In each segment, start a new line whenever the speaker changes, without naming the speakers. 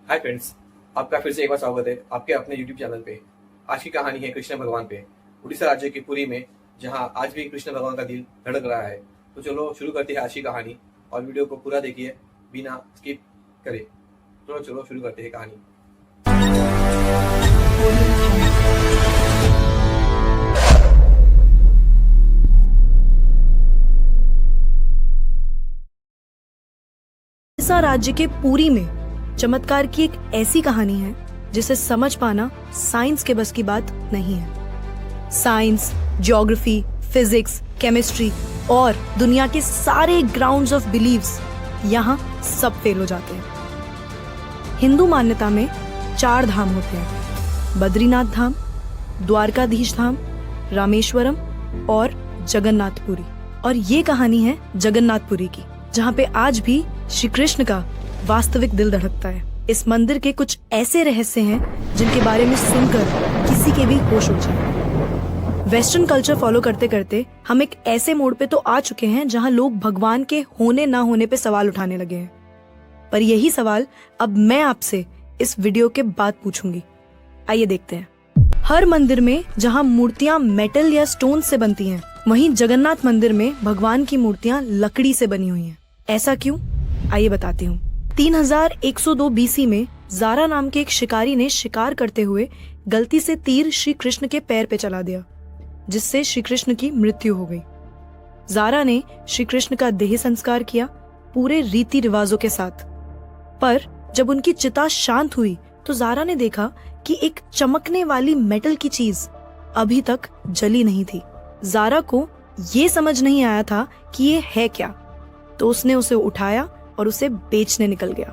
Hi friends, आपका फिर से एक बार स्वागत है आपके अपने YouTube चैनल पे। आज की कहानी है कृष्ण भगवान पे, उड़ीसा राज्य की पुरी में, जहां आज भी कृष्ण भगवान का दिल धड़क रहा है। तो चलो शुरू करते हैं आज की कहानी और वीडियो को पूरा देखिए बिना स्किप करे। चलो शुरू करते हैं कहानी।
उड़ीसा राज्य के पुरी में चमत्कार की एक ऐसी कहानी है जिसे समझ पाना साइंस के बस की बात नहीं है। साइंस, ज्योग्राफी, फिजिक्स, केमिस्ट्री और दुनिया के सारे ग्राउंड्स ऑफ बिलीव्स यहाँ सब फेल हो जाते हैं। हिंदू मान्यता में 4 धाम होते हैं: बद्रीनाथ धाम, द्वारकाधीश धाम, रामेश्वरम और जगन्नाथपुरी। और ये कहानी है जगन्नाथपुरी की, जहाँ पे आज भी श्री कृष्ण का वास्तविक दिल धड़कता है। इस मंदिर के कुछ ऐसे रहस्य हैं जिनके बारे में सुनकर किसी के भी होश उड़ जाए। वेस्टर्न कल्चर फॉलो करते करते हम एक ऐसे मोड़ पे तो आ चुके हैं जहां लोग भगवान के होने ना होने पे सवाल उठाने लगे हैं। पर यही सवाल अब मैं आपसे इस वीडियो के बाद पूछूंगी। आइए देखते हैं। हर मंदिर में जहां मूर्तियां मेटल या स्टोन से बनती हैं, वहीं जगन्नाथ मंदिर में भगवान की मूर्तियां लकड़ी से बनी हुई हैं। ऐसा क्यों? आइए बताती हूँ। 3102 BC में जारा नाम के एक शिकारी ने शिकार करते हुए गलती से तीर श्री कृष्ण के पैर पे चला दिया, जिससे श्री कृष्ण की मृत्यु हो गई। जारा ने श्री कृष्ण का देह संस्कार किया पूरे रीति रिवाजों के साथ। पर जब उनकी चिता शांत हुई तो जारा ने देखा कि एक चमकने वाली मेटल की चीज अभी तक जली नहीं थी। जारा को ये समझ नहीं आया था कि ये है क्या, तो उसने उसे उठाया और उसे बेचने निकल गया।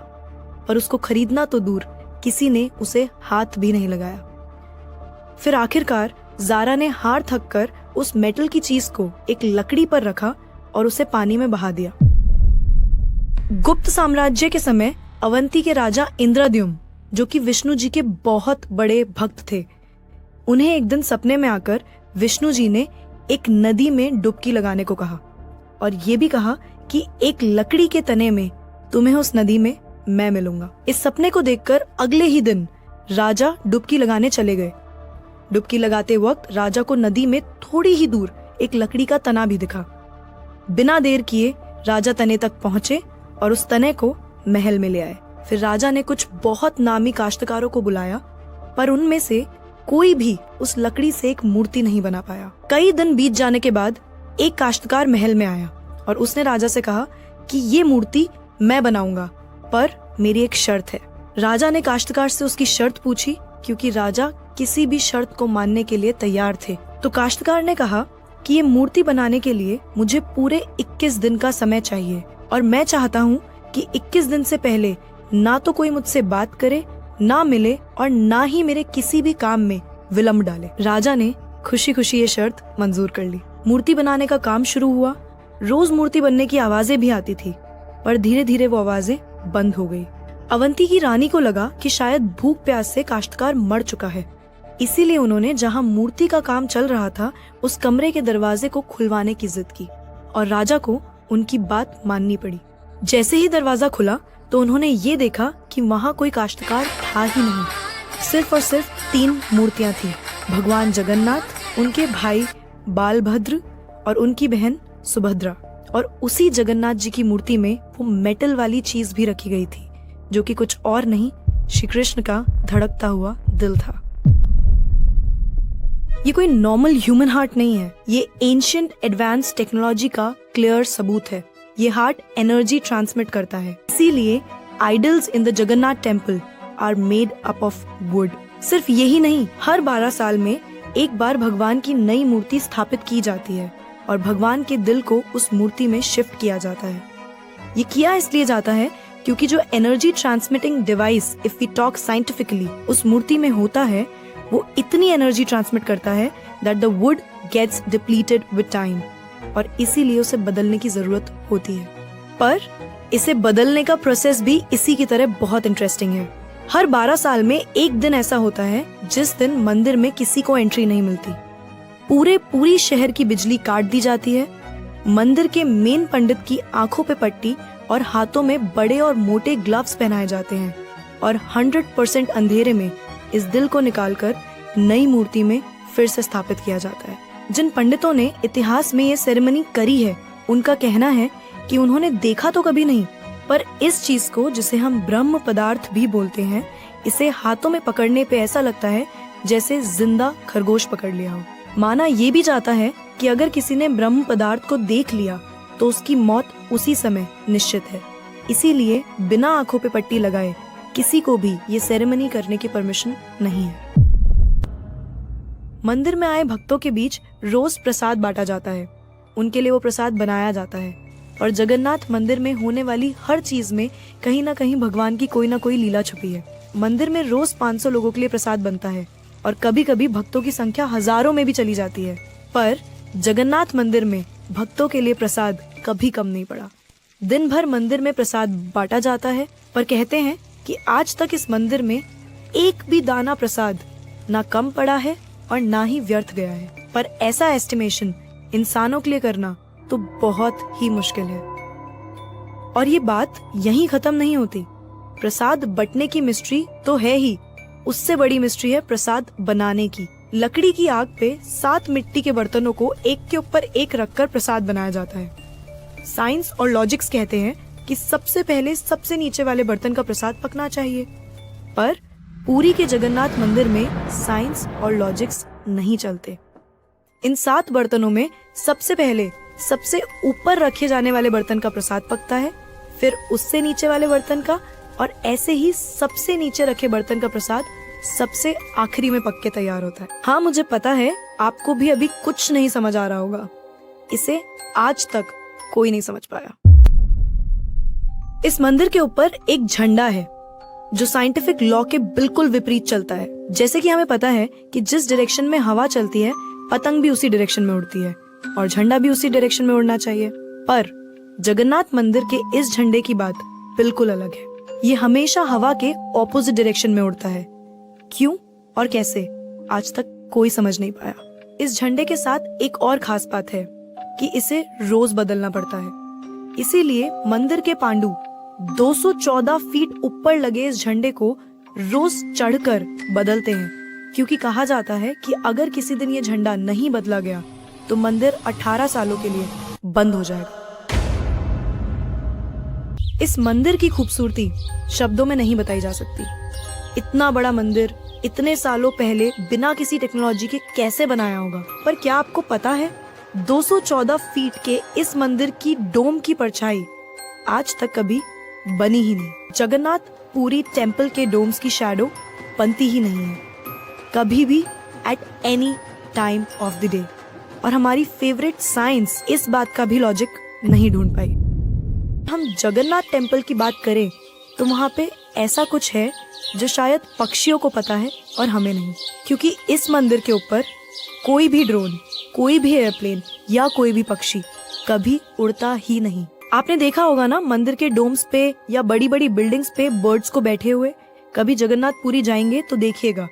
पर उसको खरीदना तो दूर, किसी ने उसे हाथ भी नहीं लगाया। फिर आखिरकार जारा ने हार थक कर उस मेटल की चीज को एक लकड़ी पर रखा और उसे पानी में बहा दिया। गुप्त साम्राज्य के समय अवंती के राजा इंद्रद्युम्न, जो कि विष्णु जी के बहुत बड़े भक्त थे, उन्हें एक दिन सपने में आकर विष्णु जी ने एक नदी में डुबकी लगाने को कहा और ये भी कहा कि एक लकड़ी के तने में तुम्हें उस नदी में मैं मिलूंगा। इस सपने को देखकर अगले ही दिन राजा डुबकी लगाने चले गए। डुबकी लगाते वक्त राजा को नदी में थोड़ी ही दूर एक लकड़ी का तना भी दिखा। बिना देर किए राजा तने तक पहुंचे और उस तने को महल में ले आए। फिर राजा ने कुछ बहुत नामी काश्तकारों को बुलाया, पर उनमें से कोई भी उस लकड़ी से एक मूर्ति नहीं बना पाया। कई दिन बीत जाने के बाद एक काश्तकार महल में आया और उसने राजा से कहा कि ये मूर्ति मैं बनाऊंगा, पर मेरी एक शर्त है। राजा ने काश्तकार से उसकी शर्त पूछी, क्योंकि राजा किसी भी शर्त को मानने के लिए तैयार थे। तो काश्तकार ने कहा कि ये मूर्ति बनाने के लिए मुझे पूरे 21 दिन का समय चाहिए और मैं चाहता हूँ कि 21 दिन से पहले ना तो कोई मुझसे बात करे, ना मिले और ना ही मेरे किसी भी काम में विलम्ब डाले। राजा ने खुशी खुशी ये शर्त मंजूर कर ली। मूर्ति बनाने का काम शुरू हुआ। रोज मूर्ति बनने की आवाजें भी आती थी, पर धीरे धीरे वो आवाजें बंद हो गई। अवंती की रानी को लगा कि शायद भूख प्यास से काश्तकार मर चुका है, इसीलिए उन्होंने जहां मूर्ति का काम चल रहा था उस कमरे के दरवाजे को खुलवाने की जिद की और राजा को उनकी बात माननी पड़ी। जैसे ही दरवाजा खुला तो उन्होंने ये देखा कि वहाँ कोई काश्तकार था ही नहीं। सिर्फ और सिर्फ 3 मूर्तियां थी: भगवान जगन्नाथ, उनके भाई बालभद्र और उनकी बहन सुभद्रा। और उसी जगन्नाथ जी की मूर्ति में वो मेटल वाली चीज भी रखी गई थी, जो कि कुछ और नहीं, श्री कृष्ण का धड़कता हुआ दिल था। ये कोई नॉर्मल ह्यूमन हार्ट नहीं है, ये एंशिएंट एडवांस टेक्नोलॉजी का क्लियर सबूत है। ये हार्ट एनर्जी ट्रांसमिट करता है, इसीलिए idols in the Jagannath temple are made up of wood. सिर्फ यही नहीं, हर 12 साल में एक बार भगवान की नई मूर्ति स्थापित की जाती है और भगवान के दिल को उस मूर्ति में शिफ्ट किया जाता है। ये किया इसलिए जाता है क्योंकि जो energy transmitting device, if we talk scientifically, उस मूर्ति में होता है, वो इतनी एनर्जी ट्रांसमिट करता है that the wood gets depleted with time, और इसीलिए उसे बदलने की जरूरत होती है। पर इसे बदलने का प्रोसेस भी इसी की तरह बहुत इंटरेस्टिंग है। हर 12 साल में एक दिन ऐसा होता है जिस दिन मंदिर में किसी को एंट्री नहीं मिलती। पूरी शहर की बिजली काट दी जाती है। मंदिर के मेन पंडित की आंखों पे पट्टी और हाथों में बड़े और मोटे ग्लव्स पहनाए जाते हैं और 100% अंधेरे में इस दिल को निकालकर नई मूर्ति में फिर से स्थापित किया जाता है। जिन पंडितों ने इतिहास में ये सेरेमनी करी है, उनका कहना है कि उन्होंने देखा तो कभी नहीं, पर इस चीज को, जिसे हम ब्रह्म पदार्थ भी बोलते हैं, इसे हाथों में पकड़ने पे ऐसा लगता है जैसे जिंदा खरगोश पकड़ लिया हो। माना ये भी जाता है कि अगर किसी ने ब्रह्म पदार्थ को देख लिया तो उसकी मौत उसी समय निश्चित है। इसीलिए बिना आंखों पे पट्टी लगाए किसी को भी ये सेरेमनी करने की परमिशन नहीं है। मंदिर में आए भक्तों के बीच रोज प्रसाद बांटा जाता है। उनके लिए वो प्रसाद बनाया जाता है और जगन्नाथ मंदिर में होने वाली हर चीज में कहीं ना कहीं भगवान की कोई ना कोई लीला छुपी है। मंदिर में रोज 500 लोगों के लिए प्रसाद बनता है और कभी कभी भक्तों की संख्या हजारों में भी चली जाती है, पर जगन्नाथ मंदिर में भक्तों के लिए प्रसाद कभी कम नहीं पड़ा। दिन भर मंदिर में प्रसाद बांटा जाता है, पर कहते हैं कि आज तक इस मंदिर में एक भी दाना प्रसाद ना कम पड़ा है और ना ही व्यर्थ गया है। पर ऐसा एस्टिमेशन इंसानों के लिए करना तो बहुत ही मुश्किल है। और ये बात यहीं खत्म नहीं होती। प्रसाद बंटने की मिस्ट्री तो है ही, उससे बड़ी मिस्ट्री है प्रसाद बनाने की। लकड़ी की आग पे 7 मिट्टी के बर्तनों को एक के ऊपर एक रखकर प्रसाद बनाया जाता है। साइंस और लॉजिक्स कहते हैं कि सबसे पहले सबसे नीचे वाले बर्तन का प्रसाद पकना चाहिए, पर पुरी के जगन्नाथ मंदिर में साइंस और लॉजिक्स नहीं चलते। इन 7 बर्तनों में सबसे पहले सबसे ऊपर रखे जाने वाले बर्तन का प्रसाद पकता है, फिर उससे नीचे वाले बर्तन का, और ऐसे ही सबसे नीचे रखे बर्तन का प्रसाद सबसे आखिरी में पक के तैयार होता है। हाँ, मुझे पता है आपको भी अभी कुछ नहीं समझ आ रहा होगा। इसे आज तक कोई नहीं समझ पाया। इस मंदिर के ऊपर एक झंडा है जो साइंटिफिक लॉ के बिल्कुल विपरीत चलता है। जैसे कि हमें पता है कि जिस डायरेक्शन में हवा चलती है, पतंग भी उसी डायरेक्शन में उड़ती है और झंडा भी उसी डायरेक्शन में उड़ना चाहिए। पर जगन्नाथ मंदिर के इस झंडे की बात बिल्कुल अलग है। ये हमेशा हवा के ऑपोजिट डायरेक्शन में उड़ता है। क्यों और कैसे, आज तक कोई समझ नहीं पाया। इस झंडे के साथ एक और खास बात है कि इसे रोज बदलना पड़ता है। इसीलिए मंदिर के पांडु 214 फीट ऊपर लगे इस झंडे को रोज चढ़कर बदलते हैं, क्योंकि कहा जाता है कि अगर किसी दिन ये झंडा नहीं बदला गया तो मंदिर 18 सालों के लिए बंद हो जाएगा। इस मंदिर की खूबसूरती शब्दों में नहीं बताई जा सकती। इतना बड़ा मंदिर इतने सालों पहले बिना किसी टेक्नोलॉजी के कैसे बनाया होगा। पर क्या आपको पता है 214 फीट के इस मंदिर की डोम की परछाई आज तक कभी बनी ही नहीं। जगन्नाथ पुरी टेम्पल के डोम्स की शैडो बनती ही नहीं है कभी भी, at any time of the day. और हमारी फेवरेट साइंस इस बात का भी लॉजिक नहीं ढूंढ पाई। हम जगन्नाथ टेम्पल की बात करें तो वहाँ पे ऐसा कुछ है जो शायद पक्षियों को पता है और हमें नहीं, क्योंकि इस मंदिर के ऊपर कोई भी ड्रोन, कोई भी एयरप्लेन या कोई भी पक्षी कभी उड़ता ही नहीं। आपने देखा होगा ना मंदिर के डोम्स पे या बड़ी बड़ी बिल्डिंग्स पे बर्ड्स को बैठे हुए। कभी जगन्नाथ पुरी जाएंगे तो देखिएगा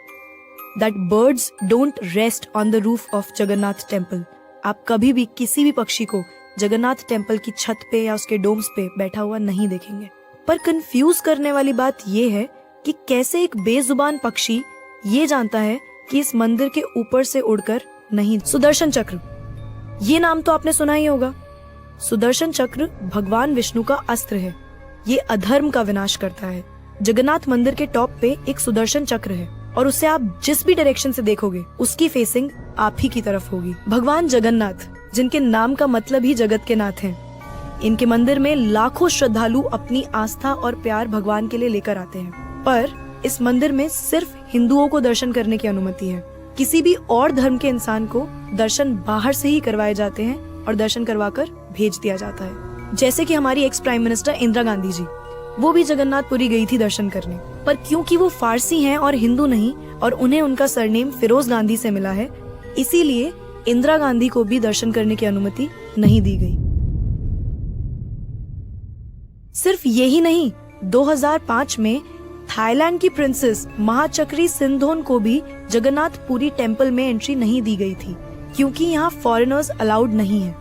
that birds don't rest on the roof of Jagannath temple. आप कभी भी किसी भी पक्षी को जगन्नाथ टेम्पल की छत पे या उसके डोम्स पे बैठा हुआ नहीं देखेंगे। पर कंफ्यूज करने वाली बात ये है कि कैसे एक बेजुबान पक्षी ये जानता है कि इस मंदिर के ऊपर से उड़कर नहीं। सुदर्शन चक्र, ये नाम तो आपने सुना ही होगा। सुदर्शन चक्र भगवान विष्णु का अस्त्र है। ये अधर्म का विनाश करता है। जगन्नाथ मंदिर के टॉप पे एक सुदर्शन चक्र है और उसे आप जिस भी डायरेक्शन से देखोगे उसकी फेसिंग आप ही की तरफ होगी। भगवान जगन्नाथ, जिनके नाम का मतलब ही जगत के नाथ हैं, इनके मंदिर में लाखों श्रद्धालु अपनी आस्था और प्यार भगवान के लिए लेकर आते हैं। पर इस मंदिर में सिर्फ हिंदुओं को दर्शन करने की अनुमति है। किसी भी और धर्म के इंसान को दर्शन बाहर से ही करवाए जाते हैं और दर्शन करवाकर भेज दिया जाता है। जैसे कि हमारी ex prime minister Indira Gandhi ji, वो भी जगन्नाथपुरी गई थी दर्शन करने, पर क्योंकि वो फारसी हैं और हिंदू नहीं और उन्हें उनका सरनेम फिरोज गांधी से मिला है, इसीलिए इंदिरा गांधी को भी दर्शन करने की अनुमति नहीं दी गई। सिर्फ यही नहीं, 2005 में थाईलैंड की प्रिंसेस महाचक्री सिंधोन को भी जगन्नाथपुरी टेम्पल में एंट्री नहीं दी गई थी, क्योंकि यहाँ फॉरेनर्स अलाउड नहीं है।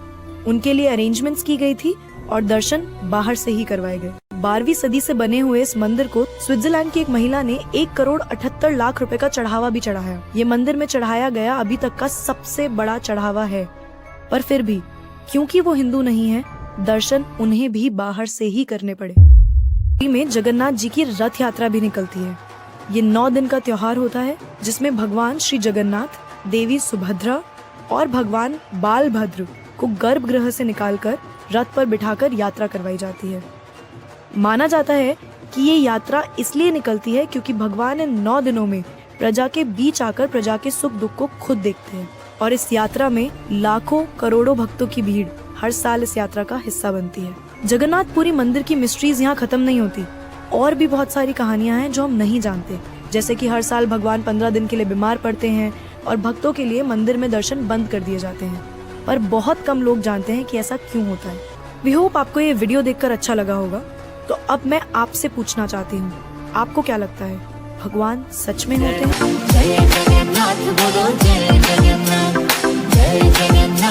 उनके लिए अरेंजमेंट्स की गई थी और दर्शन बाहर से ही करवाए गए। 12वीं सदी से बने हुए इस मंदिर को स्विट्जरलैंड की एक महिला ने 1,78,00,000 रुपए का चढ़ावा भी चढ़ाया। ये मंदिर में चढ़ाया गया अभी तक का सबसे बड़ा चढ़ावा है। पर फिर भी क्योंकि वो हिंदू नहीं है, दर्शन उन्हें भी बाहर से ही करने पड़े। पुरी में जगन्नाथ जी की रथ यात्रा भी निकलती है। ये 9 दिन का त्योहार होता है जिसमें भगवान श्री जगन्नाथ, देवी सुभद्रा और भगवान बालभद्र को गर्भगृह से निकालकर रथ पर बिठाकर यात्रा करवाई जाती है। माना जाता है कि ये यात्रा इसलिए निकलती है क्योंकि भगवान इन 9 दिनों में प्रजा के बीच आकर प्रजा के सुख दुख को खुद देखते हैं और इस यात्रा में लाखों करोड़ों भक्तों की भीड़ हर साल इस यात्रा का हिस्सा बनती है। जगन्नाथपुरी मंदिर की मिस्ट्रीज यहाँ खत्म नहीं होती। और भी बहुत सारी कहानियां हैं जो हम नहीं जानते, जैसे कि हर साल भगवान 15 दिन के लिए बीमार पड़ते हैं और भक्तों के लिए मंदिर में दर्शन बंद कर दिए जाते हैं। पर बहुत कम लोग जानते हैं कि ऐसा क्यों होता है। वी होप आपको ये वीडियो देखकर अच्छा लगा होगा। तो अब मैं आपसे पूछना चाहती हूँ, आपको क्या लगता है, भगवान सच में होते हैं?
जय जगन्नाथ बोलो, जय जगन्नाथ, जय जगन्नाथ।